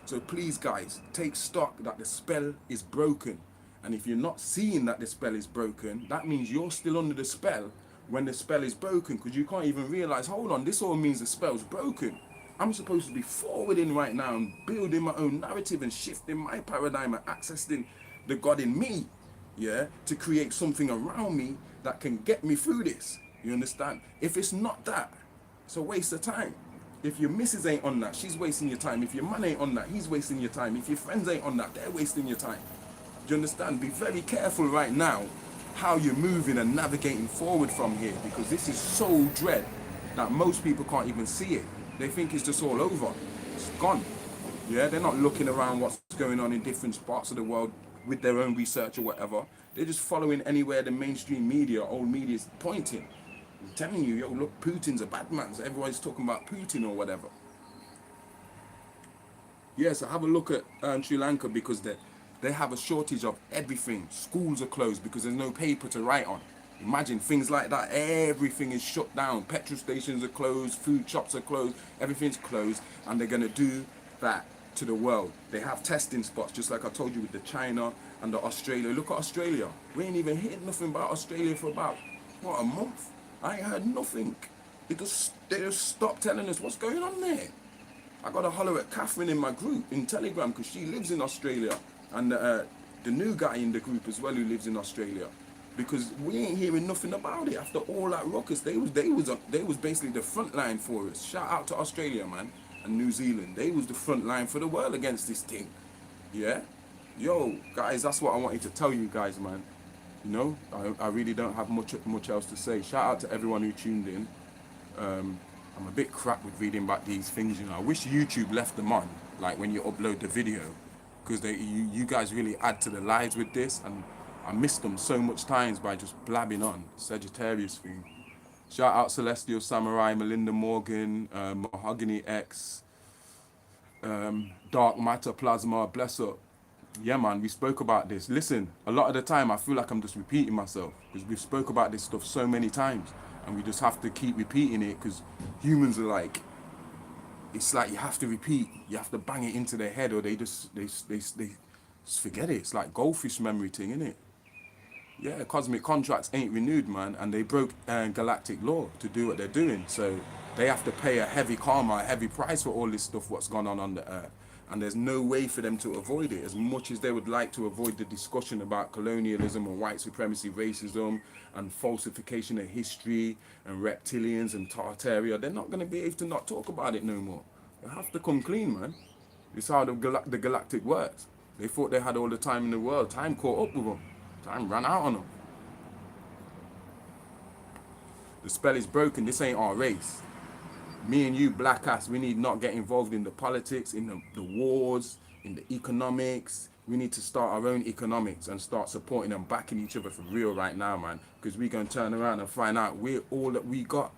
So please, guys, take stock that the spell is broken. And if you're not seeing that the spell is broken, that means you're still under the spell when the spell is broken, because you can't even realize, hold on, this all means the spell's broken. I'm supposed to be forwarding right now and building my own narrative and shifting my paradigm and accessing the God in me, yeah, to create something around me that can get me through this. You understand? If it's not that, it's a waste of time. If your missus ain't on that, she's wasting your time. If your man ain't on that, he's wasting your time. If your friends ain't on that, they're wasting your time. Do you understand? Be very careful right now how you're moving and navigating forward from here, because this is so dread that most people can't even see it. They think it's just all over. It's gone. Yeah, they're not looking around what's going on in different parts of the world with their own research or whatever. They're just following anywhere the mainstream media, old media is pointing. I'm telling you, yo, look, Putin's a bad man. So everyone's talking about Putin or whatever. Yeah, so have a look at Sri Lanka, because they have a shortage of everything. Schools are closed because there's no paper to write on. Imagine things like that. Everything is shut down. Petrol stations are closed, food shops are closed, everything's closed, and they're going to do that to the world. They have testing spots, just like I told you with the China and the Australia. Look at Australia. We ain't even heard nothing about Australia for about, what, a month? I ain't heard nothing. They just stopped telling us what's going on there. I got to holler at Catherine in my group in Telegram, because she lives in Australia, and the new guy in the group as well who lives in Australia, because we ain't hearing nothing about it after all that ruckus. They was basically the front line for us. Shout out to Australia, man, and New Zealand. They was the front line for the world against this thing. Yeah, yo guys, that's what I wanted to tell you guys, man. You know, I really don't have much else to say. Shout out to everyone who tuned in. I'm a bit crap with reading back these things, you know. I wish YouTube left them on, like when you upload the video, because you guys really add to the lives with this, and I missed them so much times by just blabbing on. Sagittarius thing. Shout out Celestial Samurai, Melinda Morgan, Mahogany X, Dark Matter Plasma, bless up. Yeah, man, we spoke about this. Listen, a lot of the time I feel like I'm just repeating myself, because we've spoke about this stuff so many times, and we just have to keep repeating it, because humans are like, it's like you have to repeat, you have to bang it into their head, or they just forget it. It's like goldfish memory thing, isn't it? Yeah, cosmic contracts ain't renewed, man, and they broke galactic law to do what they're doing. So they have to pay a heavy karma, a heavy price for all this stuff what's gone on the earth. And there's no way for them to avoid it. As much as they would like to avoid the discussion about colonialism and white supremacy, racism, and falsification of history, and reptilians and Tartaria, they're not going to be able to not talk about it no more. They have to come clean, man. It's how the galactic works. They thought they had all the time in the world. Time caught up with them. Time ran out on them. The spell is broken. This ain't our race. Me and you, black ass, we need not get involved in the politics, in the wars, in the economics. We need to start our own economics and start supporting and backing each other for real right now, man. Because we're going to turn around and find out we're all that we got.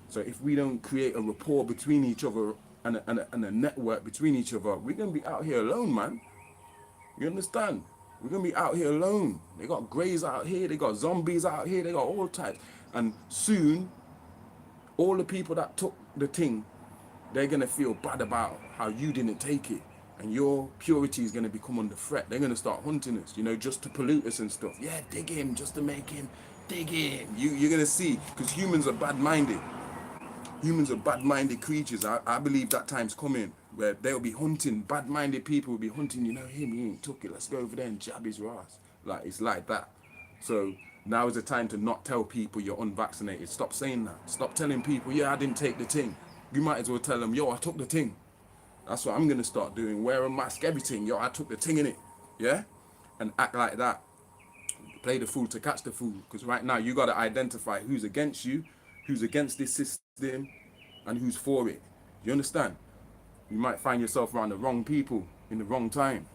So if we don't create a rapport between each other and a network between each other, we're going to be out here alone, man. You understand? We're going to be out here alone. They got greys out here. They got zombies out here. They got all types. And soon, all the people that took the thing, they're going to feel bad about how you didn't take it. And your purity is going to become under threat. They're going to start hunting us, you know, just to pollute us and stuff. Yeah, dig him, just to make him, dig him. You're going to see, because humans are bad-minded. Humans are bad-minded creatures. I believe that time's coming where they'll be hunting, bad-minded people will be hunting, you know, him, he ain't took it, let's go over there and jab his ass. Like, it's like that. So now is the time to not tell people you're unvaccinated. Stop saying that. Stop telling people, yeah, I didn't take the thing. You might as well tell them, yo, I took the thing. That's what I'm going to start doing. Wear a mask, everything. Yo, I took the thing in it. Yeah? And act like that. Play the fool to catch the fool. Because right now, you got to identify who's against you, who's against this system, and who's for it. You understand? You might find yourself around the wrong people in the wrong time.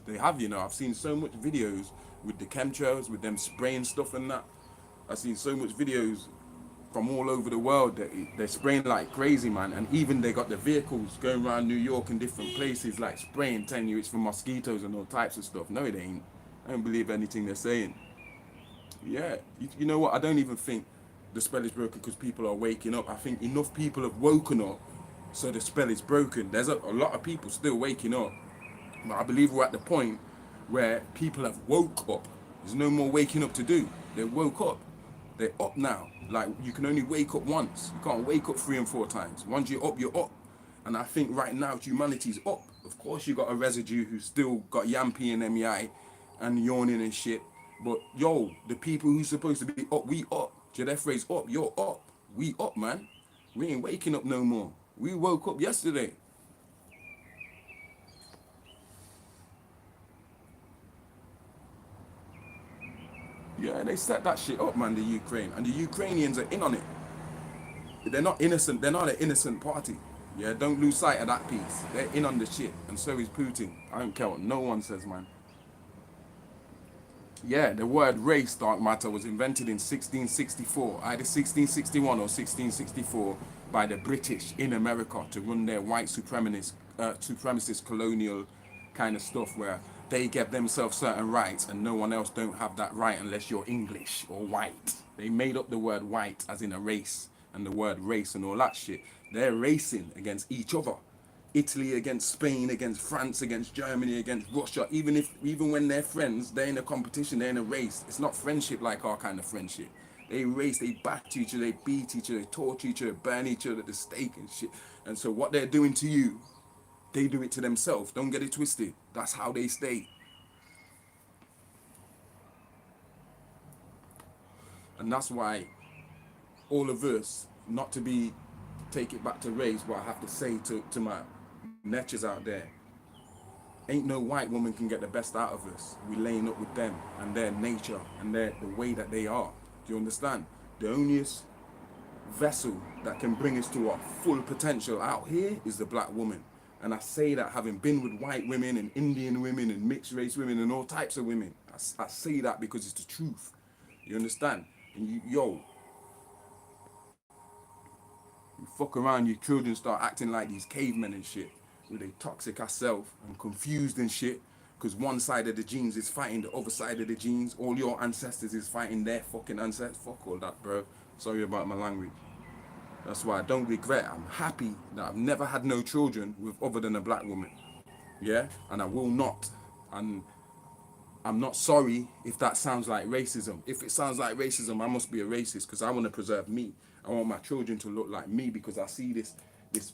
They have, you know, I've seen so much videos with the chemtrails, with them spraying stuff and that. I've seen so much videos from all over the world that they're spraying like crazy, man. And even they got the vehicles going around New York and different places, like spraying, telling you it's for mosquitoes and all types of stuff. No, it ain't. I don't believe anything they're saying. Yeah, you know what? I don't even think the spell is broken because people are waking up. I think enough people have woken up, so the spell is broken. There's a lot of people still waking up, but I believe we're at the point where people have woke up. There's no more waking up to do. They woke up. They're up now. Like, you can only wake up once. You can't wake up 3 and 4 times. Once you're up, you're up. And I think right now humanity's up. Of course you got a residue who's still got Yampy and MEI and yawning and shit. But yo, the people who's supposed to be up, we up. Do you hear that phrase up? You're up. We up, man. We ain't waking up no more. We woke up yesterday. Yeah, they set that shit up, man, the Ukraine. And the Ukrainians are in on it. They're not innocent. They're not an innocent party. Yeah, don't lose sight of that piece. They're in on the shit. And so is Putin. I don't care what no one says, man. Yeah, the word race, dark matter, was invented in 1664, either 1661 or 1664, by the British in America to run their white supremacist colonial kind of stuff where they give themselves certain rights and no one else don't have that right unless you're English or white. They made up the word white as in a race and the word race and all that shit. They're racing against each other. Italy against Spain, against France, against Germany, against Russia. Even when they're friends, they're in a competition, they're in a race. It's not friendship like our kind of friendship. They race, they back each other, they beat each other, they torture each other, burn each other at the stake and shit. And so what they're doing to you, they do it to themselves. Don't get it twisted. That's how they stay. And that's why all of us, not to be, take it back to race, but I have to say to my netches out there, ain't no white woman can get the best out of us. We laying up with them and their nature and the way that they are. Do you understand? The onlyest vessel that can bring us to our full potential out here is the black woman. And I say that having been with white women and Indian women and mixed race women and all types of women. I say that because it's the truth. You understand? And you fuck around, your children start acting like these cavemen and shit, with a toxic ass self and confused and shit, because one side of the genes is fighting the other side of the genes. All your ancestors is fighting their fucking ancestors. Fuck all that, bro. Sorry about my language. That's why I don't regret. I'm happy that I've never had no children with other than a black woman. Yeah? And I will not. And I'm not sorry if that sounds like racism. If it sounds like racism, I must be a racist because I want to preserve me. I want my children to look like me because I see this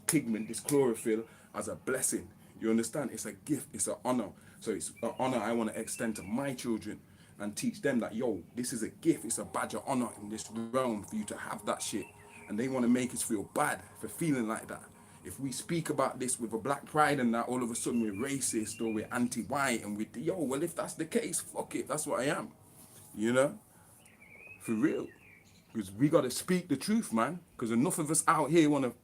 pigment, this chlorophyll as a blessing. You understand? It's a gift, it's an honor. So it's an honor I want to extend to my children and teach them that, yo, this is a gift, it's a badge of honor in this realm for you to have that shit. And they want to make us feel bad for feeling like that. If we speak about this with a black pride and that, all of a sudden we're racist or we're anti-white and we're, yo, well, if that's the case, fuck it, that's what I am. You know? For real. Because we got to speak the truth, man. Because enough of us out here want to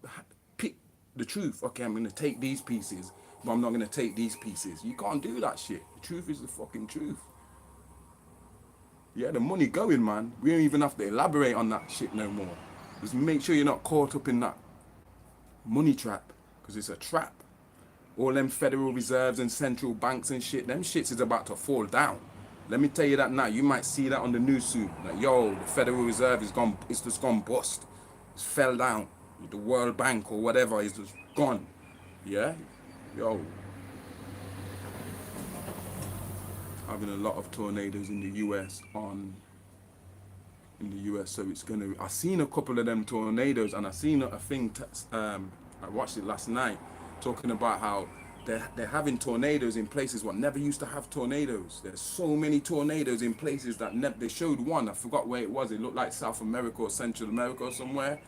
pick the truth. Okay, I'm going to take these pieces, but I'm not going to take these pieces. You can't do that shit. The truth is the fucking truth. Yeah, the money going, man. We don't even have to elaborate on that shit no more. Just make sure you're not caught up in that money trap, because it's a trap. All them Federal Reserves and central banks and shit, them shits is about to fall down. Let me tell you that now. You might see that on the news soon. Like, yo, the Federal Reserve is gone, it's just gone bust. It's fell down. The World Bank or whatever is just gone. Yeah? Yo. Having a lot of tornadoes in the US so it's gonna, I seen a couple of them tornadoes and I seen a thing, I watched it last night, talking about how they're having tornadoes in places what never used to have tornadoes. There's so many tornadoes in places that never, they showed one, I forgot where it was, it looked like South America or Central America or somewhere,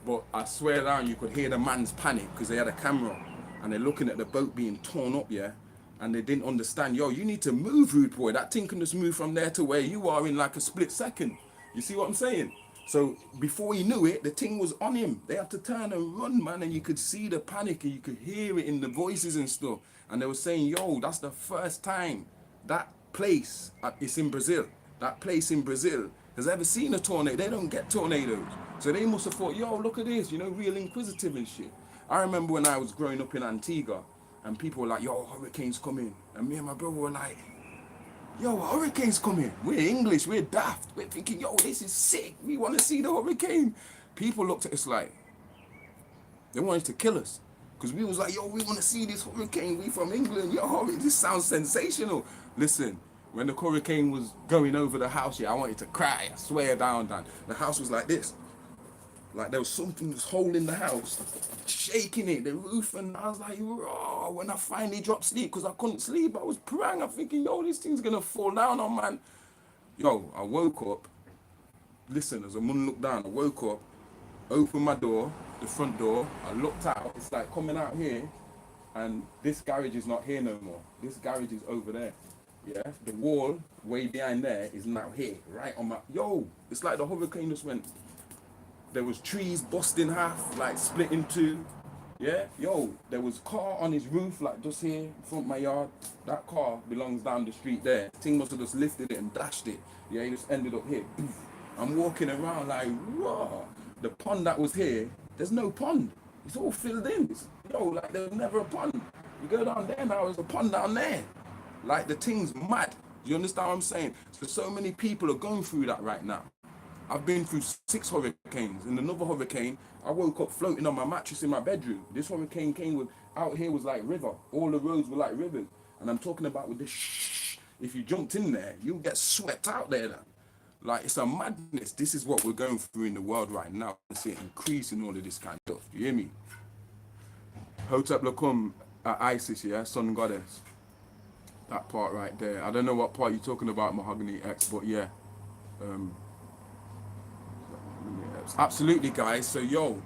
but I swear down you could hear the man's panic because they had a camera and they're looking at the boat being torn up, yeah, and they didn't understand, yo, you need to move, rude boy, that thing can just move from there to where you are in like a split second. You see what I'm saying? So before he knew it, the thing was on him. They had to turn and run, man, and you could see the panic and you could hear it in the voices and stuff. And they were saying, yo, that's the first time that place, it's in Brazil, that place in Brazil has ever seen a tornado. They don't get tornadoes. So they must have thought, yo, look at this, real inquisitive and shit. I remember when I was growing up in Antigua and people were like, yo, hurricanes coming. And me and my brother were like, yo, hurricanes coming. We're English, we're daft. We're thinking, yo, this is sick. We want to see the hurricane. People looked at us like, they wanted to kill us. Because we was like, yo, we want to see this hurricane. We from England. Yo, this sounds sensational. Listen, when the hurricane was going over the house, I wanted to cry. I swear down. The house was like this. Like there was something was holding the house, shaking it, the roof, and I was like, raw. When I finally dropped sleep, because I couldn't sleep, I was praying. I'm thinking, yo, this thing's going to fall down on man. Yo, I woke up. Listen, as a moon looked down, I woke up, opened my door, the front door, I looked out, it's like coming out here, and this garage is not here no more. This garage is over there. Yeah, the wall way behind there is now here, right on my, yo, it's like the hurricane just went, there was trees bust in half, like split in two. Yeah, yo, there was car on his roof, like just here, in front of my yard. That car belongs down the street there. Ting must have just lifted it and dashed it. Yeah, he just ended up here. I'm walking around like, raw. The pond that was here, there's no pond. It's all filled in. Yo, like there was never a pond. You go down there now, there's a pond down there. Like the thing's mad. You understand what I'm saying? So many people are going through that right now. I've been through 6 hurricanes. In another hurricane, I woke up floating on my mattress in my bedroom. This hurricane came with, out here was like river. All the roads were like rivers. And I'm talking about with this shh. If you jumped in there, you'll get swept out there. Now. Like, it's a madness. This is what we're going through in the world right now. I see it increasing all of this kind of stuff. Do you hear me? Hotep Lakum at Isis, yeah? Sun Goddess. That part right there. I don't know what part you're talking about, Mahogany X, but yeah. Absolutely, guys. So, yo,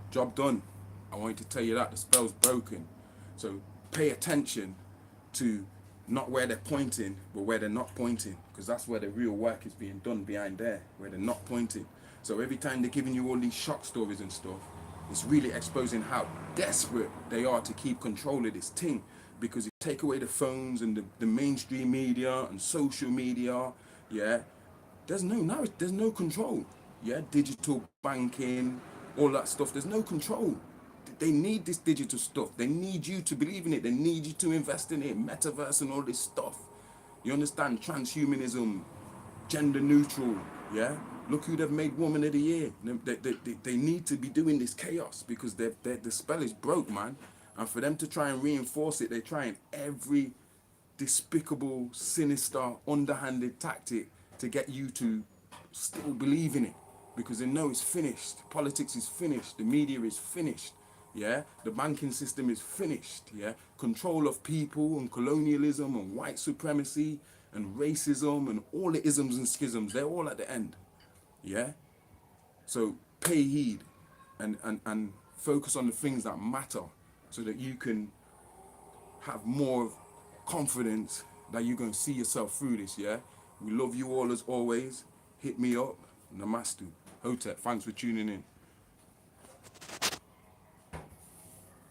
job done. I wanted to tell you that the spell's broken. So pay attention to not where they're pointing, but where they're not pointing, because that's where the real work is being done behind there, where they're not pointing. So every time they're giving you all these shock stories and stuff, it's really exposing how desperate they are to keep control of this thing. Because if you take away the phones and the mainstream media and social media, yeah, there's no control. Yeah, digital banking, all that stuff. There's no control. They need this digital stuff. They need you to believe in it. They need you to invest in it. Metaverse and all this stuff. You understand? Transhumanism, gender neutral. Yeah. Look who they've made Woman of the Year. They need to be doing this chaos because the spell is broke, man. And for them to try and reinforce it, they're trying every despicable, sinister, underhanded tactic to get you to still believe in it. Because they know it's finished. Politics is finished. The media is finished. Yeah, the banking system is finished. Yeah, control of people and colonialism and white supremacy and racism and all the isms and schisms, they're all at the end. Yeah, so pay heed and focus on the things that matter so that you can have more confidence that you're going to see yourself through this. Yeah, we love you all as always. Hit me up. Namastu. Hotep, thanks for tuning in.